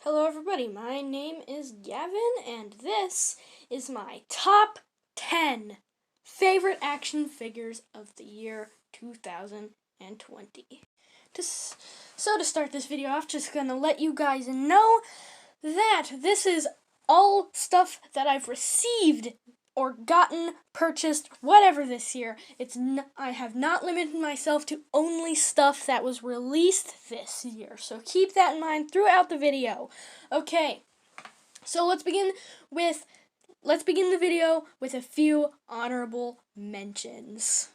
Hello everybody, my name is Gavin and this is my top 10 favorite action figures of the year 2020. So to start this video off, just gonna let you guys know that this is all stuff that I've received or gotten, purchased, whatever this year. I have not limited myself to only stuff that was released this year. So keep that in mind throughout the video. Okay, so let's begin the video with a few honorable mentions.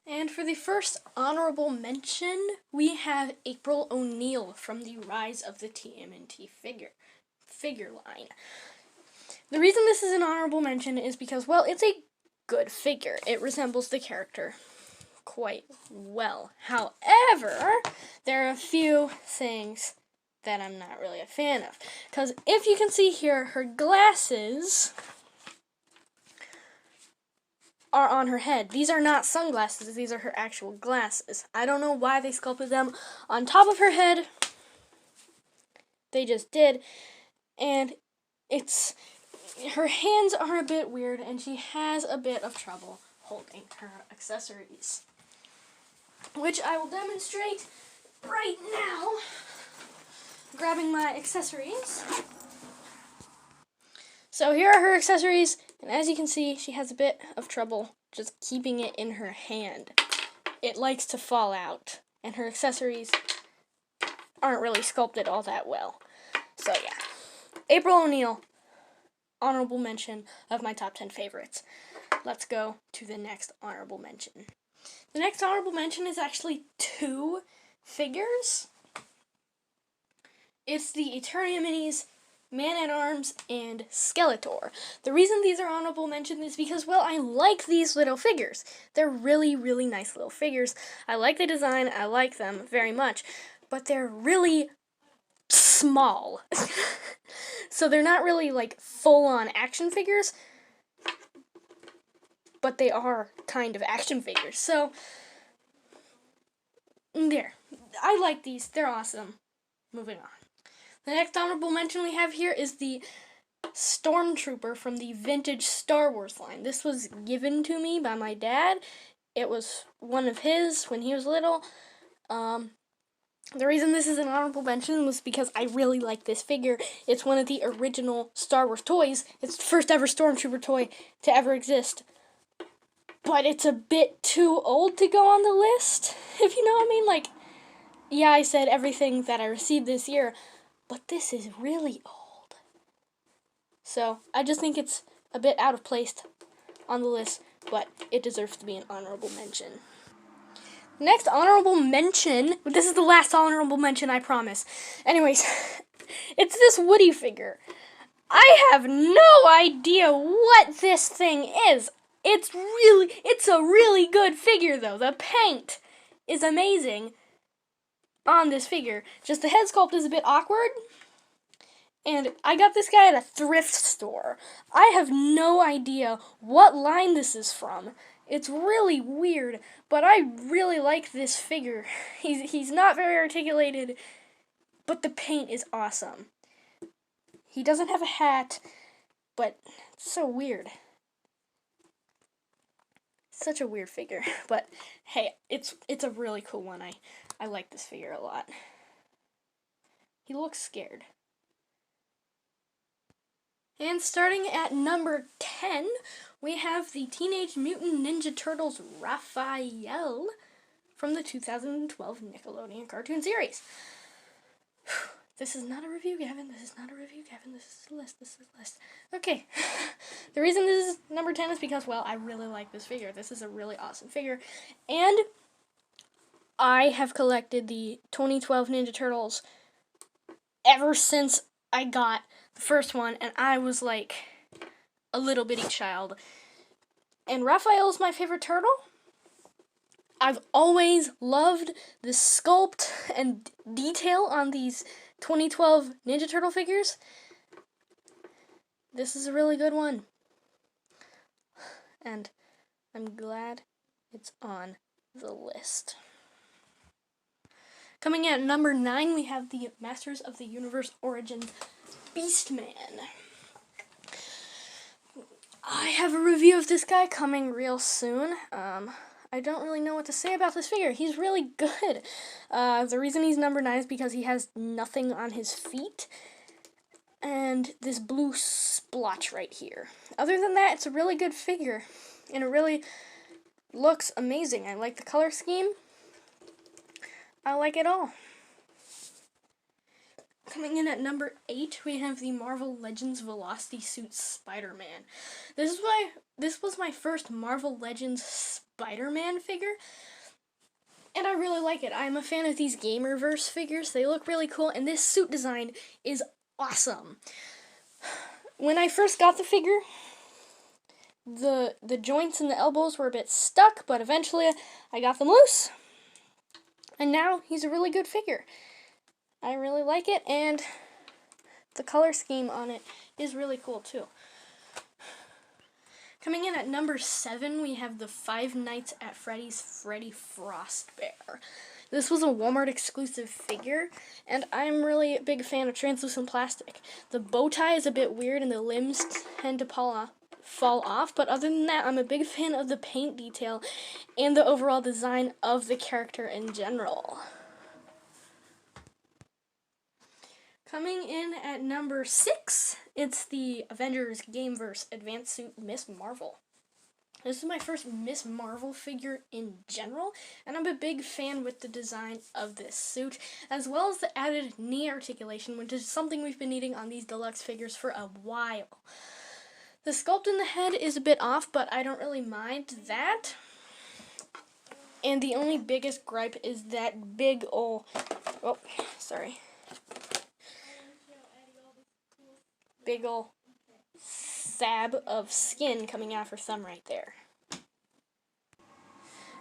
And for the first honorable mention, we have April O'Neil from the Rise of the TMNT figure line. The reason this is an honorable mention is because, well, it's a good figure. It resembles the character quite well. However, there are a few things that I'm not really a fan of. Because if you can see here, her glasses are on her head. These are not sunglasses. These are her actual glasses. I don't know why they sculpted them on top of her head. They just did. And her hands are a bit weird, and she has a bit of trouble holding her accessories, which I will demonstrate right now. Grabbing my accessories. So here are her accessories, and as you can see, she has a bit of trouble just keeping it in her hand. It likes to fall out, and her accessories aren't really sculpted all that well. So yeah, April O'Neil, honorable mention of my top 10 favorites. Let's go to the next honorable mention. The next honorable mention is actually two figures. It's the Eternia Minis, Man-at-Arms, and Skeletor. The reason these are honorable mentions is because, well, I like these little figures. They're really, really nice little figures. I like the design, I like them very much, but they're really small. So they're not really like full-on action figures, but they are kind of action figures. So there. I like these. They're awesome. Moving on. The next honorable mention we have here is the Stormtrooper from the vintage Star Wars line. This was given to me by my dad. It was one of his when he was little. The reason this is an honorable mention was because I really like this figure. It's one of the original Star Wars toys. It's the first ever Stormtrooper toy to ever exist. But it's a bit too old to go on the list, if you know what I mean. Like, yeah, I said everything that I received this year, but this is really old. So, I just think it's a bit out of place on the list, but it deserves to be an honorable mention. Next honorable mention, this is the last honorable mention, I promise. Anyways, it's this Woody figure. I have no idea what this thing is. It's a really good figure though. The paint is amazing on this figure. Just the head sculpt is a bit awkward. And I got this guy at a thrift store. I have no idea what line this is from. It's really weird, but I really like this figure. He's not very articulated, but the paint is awesome. He doesn't have a hat, but it's so weird. Such a weird figure, but hey, it's a really cool one. I like this figure a lot. He looks scared. And starting at number 10, we have the Teenage Mutant Ninja Turtles Raphael from the 2012 Nickelodeon cartoon series. This is not a review, Gavin. This is not a review, Gavin. This is a list. This is a list. Okay. The reason this is number 10 is because, well, I really like this figure. This is a really awesome figure. And I have collected the 2012 Ninja Turtles ever since I got the first one, and I was like a little bitty child. And Raphael is my favorite turtle. I've always loved the sculpt and detail on these 2012 Ninja Turtle figures. This is a really good one. And I'm glad it's on the list. Coming at number 9, we have the Masters of the Universe Origin Beastman. I have a review of this guy coming real soon. I don't really know what to say about this figure. He's really good. The reason he's number 9 is because he has nothing on his feet and this blue splotch right here. Other than that, it's a really good figure, and it really looks amazing. I like the color scheme. I like it all. Coming in at number 8, we have the Marvel Legends Velocity Suit Spider-Man. This was my first Marvel Legends Spider-Man figure, and I really like it. I'm a fan of these Gamerverse figures. They look really cool, and this suit design is awesome. When I first got the figure, the joints and the elbows were a bit stuck, but eventually I got them loose, and now he's a really good figure. I really like it, and the color scheme on it is really cool too. Coming in at number 7, we have the Five Nights at Freddy's Freddy Frostbear. This was a Walmart exclusive figure, and I'm really a big fan of translucent plastic. The bow tie is a bit weird and the limbs tend to fall off, but other than that, I'm a big fan of the paint detail and the overall design of the character in general. Coming in at number 6, it's the Avengers Gameverse Advanced Suit Miss Marvel. This is my first Miss Marvel figure in general, and I'm a big fan with the design of this suit, as well as the added knee articulation, which is something we've been needing on these deluxe figures for a while. The sculpt in the head is a bit off, but I don't really mind that. And the only biggest gripe is that big ol'... Oh, sorry. Big ol' sab of skin coming out for some right there.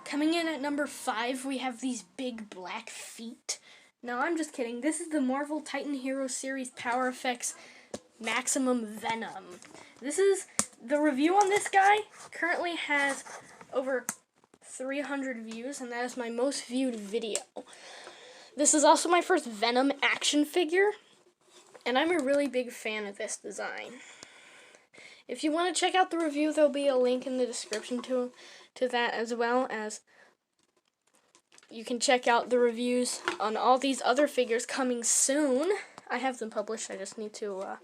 Coming in at number 5, we have these big black feet. No, I'm just kidding. This is the Marvel Titan Hero Series Power Effects Maximum Venom. The review on this guy currently has over 300 views, and that is my most viewed video. This is also my first Venom action figure, and I'm a really big fan of this design. If you want to check out the review, there'll be a link in the description to that, as well as you can check out the reviews on all these other figures coming soon. I have them published, I just need to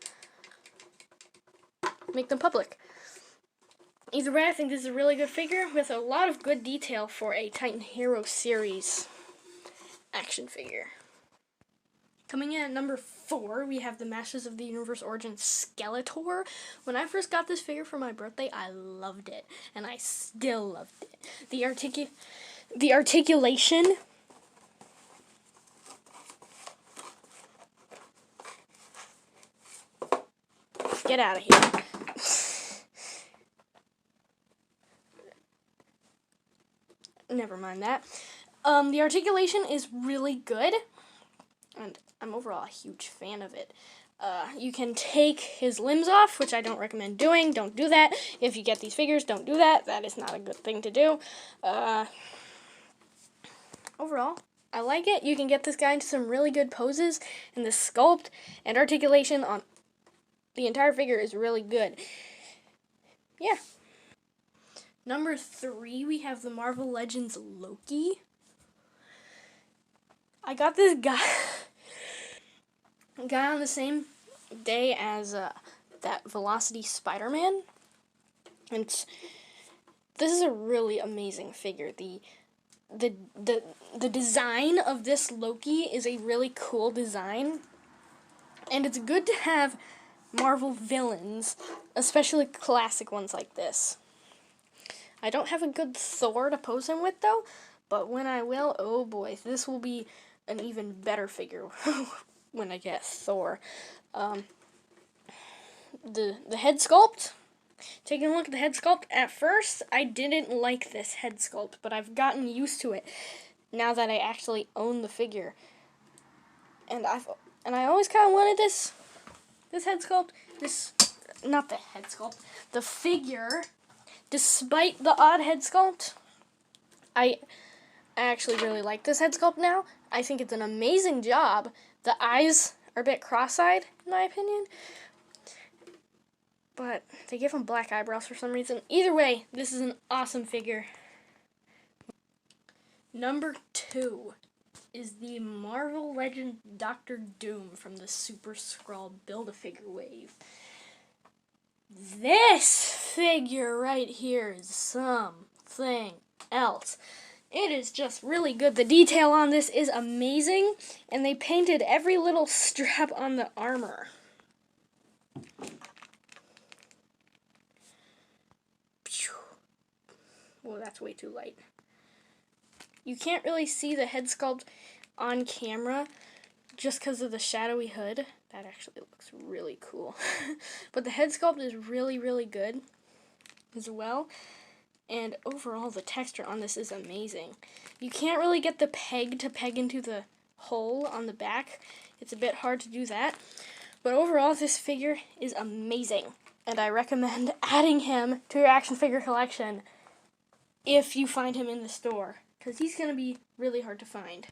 make them public. Either way, I think this is a really good figure with a lot of good detail for a Titan Hero Series action figure. Coming in at number 4, we have the Masters of the Universe Origin Skeletor. When I first got this figure for my birthday, I loved it, and I still loved it. The articulation get out of here. Never mind that. The articulation is really good, and I'm overall a huge fan of it. You can take his limbs off, which I don't recommend doing. Don't do that. If you get these figures, don't do that. That is not a good thing to do. Overall, I like it. You can get this guy into some really good poses, and the sculpt and articulation on the entire figure is really good. Yeah. Number 3, we have the Marvel Legends Loki. I got this guy on the same day as that Velocity Spider-Man, and this is a really amazing figure. The design of this Loki is a really cool design, and it's good to have Marvel villains, especially classic ones like this. I don't have a good Thor to pose him with, though, but when I will, oh boy, this will be an even better figure when I get Thor. The head sculpt, taking a look at the head sculpt, at first I didn't like this head sculpt, but I've gotten used to it now that I actually own the figure. And I always kind of wanted this head sculpt, not the head sculpt, the figure. Despite the odd head sculpt, I actually really like this head sculpt now. I think it's an amazing job. The eyes are a bit cross-eyed, in my opinion. But they give him black eyebrows for some reason. Either way, this is an awesome figure. Number 2 is the Marvel Legend Doctor Doom from the Super Skrull Build-A-Figure wave. This figure right here is something else. It is just really good. The detail on this is amazing, and they painted every little strap on the armor. Whoa, that's way too light. You can't really see the head sculpt on camera just because of the shadowy hood. That actually looks really cool. But the head sculpt is really, really good as well. And overall, the texture on this is amazing. You can't really get the peg to peg into the hole on the back. It's a bit hard to do that. But overall, this figure is amazing. And I recommend adding him to your action figure collection if you find him in the store, because he's going to be really hard to find.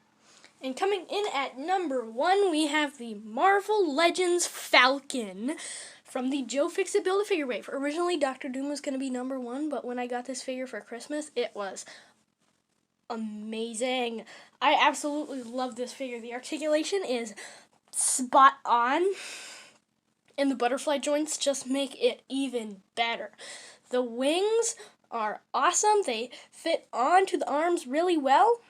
And coming in at number 1, we have the Marvel Legends Falcon from the Joe Fixit Build-A-Figure wave. Originally, Dr. Doom was going to be number 1, but when I got this figure for Christmas, it was amazing. I absolutely love this figure. The articulation is spot on, and the butterfly joints just make it even better. The wings are awesome. They fit onto the arms really well,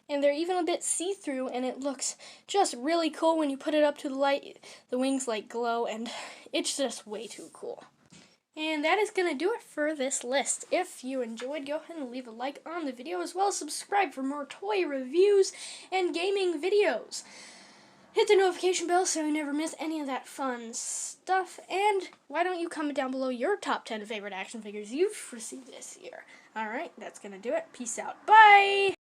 and they're even a bit see-through, and it looks just really cool when you put it up to the light. The wings like glow, and it's just way too cool. And that is going to do it for this list. If you enjoyed, go ahead and leave a like on the video, as well as subscribe for more toy reviews and gaming videos. Hit the notification bell so you never miss any of that fun stuff. And why don't you comment down below your top 10 favorite action figures you've received this year. Alright, that's going to do it. Peace out. Bye!